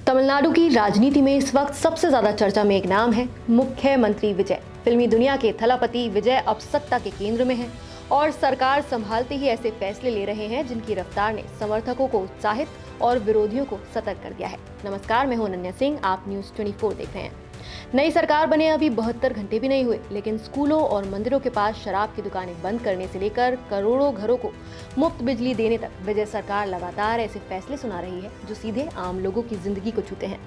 तमिलनाडु की राजनीति में इस वक्त सबसे ज्यादा चर्चा में एक नाम है मुख्यमंत्री विजय। फिल्मी दुनिया के थलापति विजय अब सत्ता के केंद्र में हैं और सरकार संभालते ही ऐसे फैसले ले रहे हैं जिनकी रफ्तार ने समर्थकों को उत्साहित और विरोधियों को सतर्क कर दिया है। नमस्कार, मैं हूं अनन्या सिंह, आप न्यूज़ 24 देख रहे हैं। नई सरकार बने अभी 72 घंटे भी नहीं हुए, लेकिन स्कूलों और मंदिरों के पास शराब की दुकानें बंद करने से लेकर करोड़ों घरों को मुफ्त बिजली देने तक विजय सरकार लगातार ऐसे फैसले सुना रही है जो सीधे आम लोगों की जिंदगी को छूते हैं।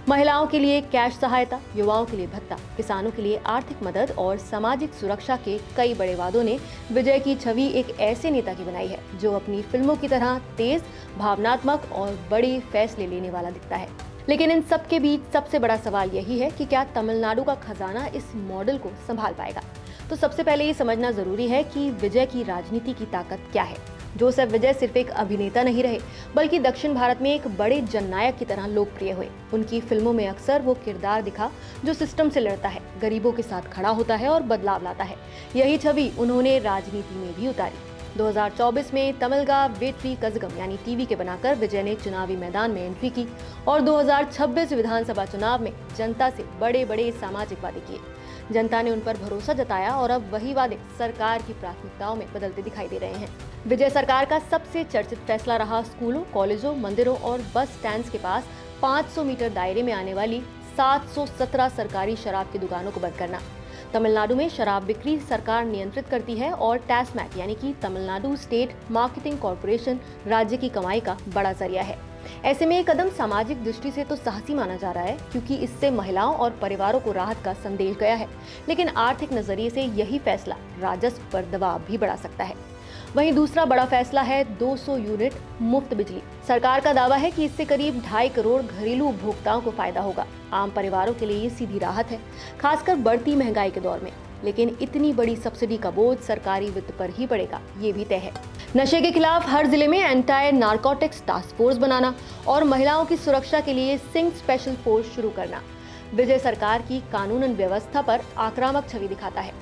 महिलाओं के लिए कैश सहायता, युवाओं के लिए भत्ता, किसानों के लिए आर्थिक मदद और सामाजिक सुरक्षा के कई बड़े वादों ने विजय की छवि एक ऐसे नेता की बनाई है जो अपनी फिल्मों की तरह तेज, भावनात्मक और बड़े फैसले लेने वाला दिखता है। लेकिन इन सब के बीच सबसे बड़ा सवाल यही है कि क्या तमिलनाडु का खजाना इस मॉडल को संभाल पाएगा। तो सबसे पहले ये समझना जरूरी है कि विजय की राजनीति की ताकत क्या है। जोसेफ विजय सिर्फ एक अभिनेता नहीं रहे, बल्कि दक्षिण भारत में एक बड़े जननायक की तरह लोकप्रिय हुए। उनकी फिल्मों में अक्सर वो किरदार दिखा जो सिस्टम से लड़ता है, गरीबों के साथ खड़ा होता है और बदलाव लाता है। यही छवि उन्होंने राजनीति में भी उतारी। 2024 में तमिलगा वेट्री कज़गम यानी टीवी के बनाकर विजय ने चुनावी मैदान में एंट्री की और 2026 विधानसभा चुनाव में जनता से बड़े बड़े सामाजिक वादे किए। जनता ने उन पर भरोसा जताया और अब वही वादे सरकार की प्राथमिकताओं में बदलते दिखाई दे रहे हैं। विजय सरकार का सबसे चर्चित फैसला रहा स्कूलों, कॉलेजों, मंदिरों और बस स्टैंड के पास 500 मीटर दायरे में आने वाली 717 सरकारी शराब की दुकानों को बंद करना। तमिलनाडु में शराब बिक्री सरकार नियंत्रित करती है और टैस्मैक यानी कि तमिलनाडु स्टेट मार्केटिंग कॉर्पोरेशन राज्य की कमाई का बड़ा जरिया है। ऐसे में ये कदम सामाजिक दृष्टि से तो साहसी माना जा रहा है, क्योंकि इससे महिलाओं और परिवारों को राहत का संदेश गया है। लेकिन आर्थिक नजरिए से यही फैसला राजस्व पर दबाव भी बढ़ा सकता है। वहीं दूसरा बड़ा फैसला है 200 यूनिट मुफ्त बिजली। सरकार का दावा है कि इससे करीब 2.5 करोड़ घरेलू उपभोक्ताओं को फायदा होगा। आम परिवारों के लिए ये सीधी राहत है, खासकर बढ़ती महंगाई के दौर में। लेकिन इतनी बड़ी सब्सिडी का बोझ सरकारी वित्त पर ही पड़ेगा, ये भी तय है। नशे के खिलाफ हर जिले में एंटी नारकोटिक्स टास्क फोर्स बनाना और महिलाओं की सुरक्षा के लिए सिंह स्पेशल फोर्स शुरू करना विजय सरकार की कानूनन व्यवस्था पर आक्रामक छवि दिखाता है।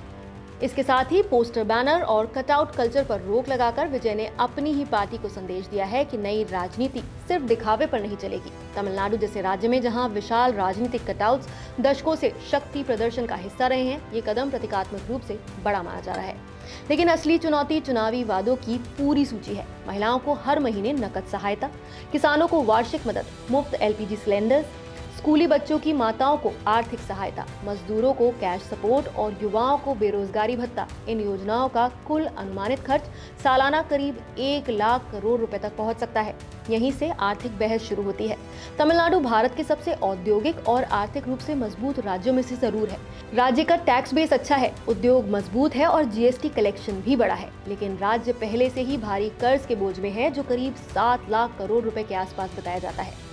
इसके साथ ही पोस्टर, बैनर और कटआउट कल्चर पर रोक लगाकर विजय ने अपनी ही पार्टी को संदेश दिया है कि नई राजनीति सिर्फ दिखावे पर नहीं चलेगी। तमिलनाडु जैसे राज्य में जहां विशाल राजनीतिक कटआउट्स दशकों से शक्ति प्रदर्शन का हिस्सा रहे हैं, ये कदम प्रतीकात्मक रूप से बड़ा माना जा रहा है। लेकिन असली चुनौती चुनावी वादों की पूरी सूची है। महिलाओं को हर महीने नकद सहायता, किसानों को वार्षिक मदद, मुफ्त LPG सिलेंडर्स, स्कूली बच्चों की माताओं को आर्थिक सहायता, मजदूरों को कैश सपोर्ट और युवाओं को बेरोजगारी भत्ता। इन योजनाओं का कुल अनुमानित खर्च सालाना करीब 1 लाख करोड़ रुपए तक पहुंच सकता है। यहीं से आर्थिक बहस शुरू होती है। तमिलनाडु भारत के सबसे औद्योगिक और आर्थिक रूप से मजबूत राज्यों में से जरूर है। राज्य का टैक्स बेस अच्छा है, उद्योग मजबूत है और GST कलेक्शन भी बड़ा है। लेकिन राज्य पहले से ही भारी कर्ज के बोझ में है, जो करीब 7 लाख करोड़ रुपए के आसपास बताया जाता है।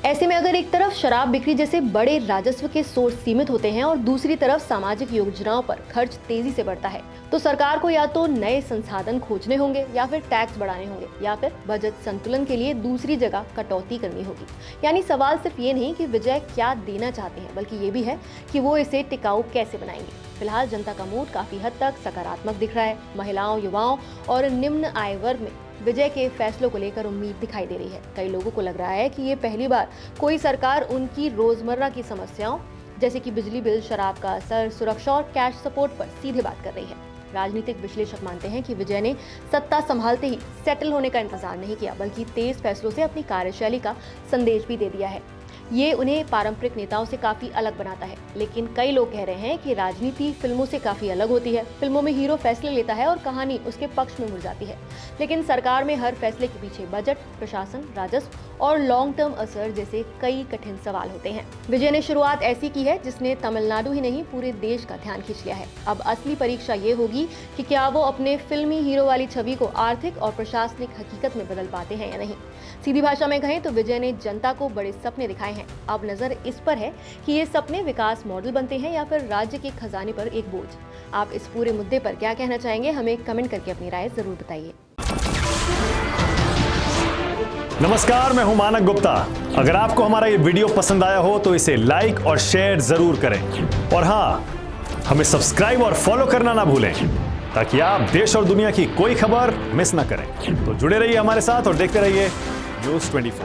ऐसे में अगर एक तरफ शराब बिक्री जैसे बड़े राजस्व के सोर्स सीमित होते हैं और दूसरी तरफ सामाजिक योजनाओं पर खर्च तेजी से बढ़ता है, तो सरकार को या तो नए संसाधन खोजने होंगे या फिर टैक्स बढ़ाने होंगे या फिर बजट संतुलन के लिए दूसरी जगह कटौती करनी होगी। यानी सवाल सिर्फ ये नहीं कि विजय क्या देना चाहते हैं, बल्कि ये भी है कि वो इसे टिकाऊ कैसे बनाएंगे। फिलहाल जनता का मूड काफी हद तक सकारात्मक दिख रहा है। महिलाओं, युवाओं और निम्न आय वर्ग में विजय के फैसलों को लेकर उम्मीद दिखाई दे रही है। कई लोगों को लग रहा है कि ये पहली बार कोई सरकार उनकी रोजमर्रा की समस्याओं जैसे कि बिजली बिल, शराब का असर, सुरक्षा और कैश सपोर्ट पर सीधे बात कर रही है। राजनीतिक विश्लेषक मानते हैं कि विजय ने सत्ता संभालते ही सेटल होने का इंतजार नहीं किया, बल्कि तेज फैसलों से अपनी कार्यशैली का संदेश भी दे दिया है। ये उन्हें पारंपरिक नेताओं से काफी अलग बनाता है। लेकिन कई लोग कह रहे हैं कि राजनीति फिल्मों से काफी अलग होती है। फिल्मों में हीरो फैसले लेता है और कहानी उसके पक्ष में मुड़ जाती है, लेकिन सरकार में हर फैसले के पीछे बजट, प्रशासन, राजस्व और लॉन्ग टर्म असर जैसे कई कठिन सवाल होते हैं। विजय ने शुरुआत ऐसी की है जिसने तमिलनाडु ही नहीं पूरे देश का ध्यान खींच लिया है। अब असली परीक्षा ये होगी कि क्या वो अपने फिल्मी हीरो वाली छवि को आर्थिक और प्रशासनिक हकीकत में बदल पाते हैं या नहीं। सीधी भाषा में कहें तो विजय ने जनता को बड़े सपने दिखाए हैं। अब नजर इस पर है कि ये सपने विकास मॉडल बनते हैं या फिर राज्य के खजाने पर एक बोझ। आप इस पूरे मुद्दे पर क्या कहना चाहेंगे, हमें कमेंट करके अपनी राय जरूर बताइए। नमस्कार, मैं हूं मानक गुप्ता। अगर आपको हमारा ये वीडियो पसंद आया हो तो इसे लाइक और शेयर जरूर करें और हाँ, हमें सब्सक्राइब और फॉलो करना ना भूलें ताकि आप देश और दुनिया की कोई खबर मिस ना करें। तो जुड़े रहिए हमारे साथ और देखते रहिए न्यूज़ 24।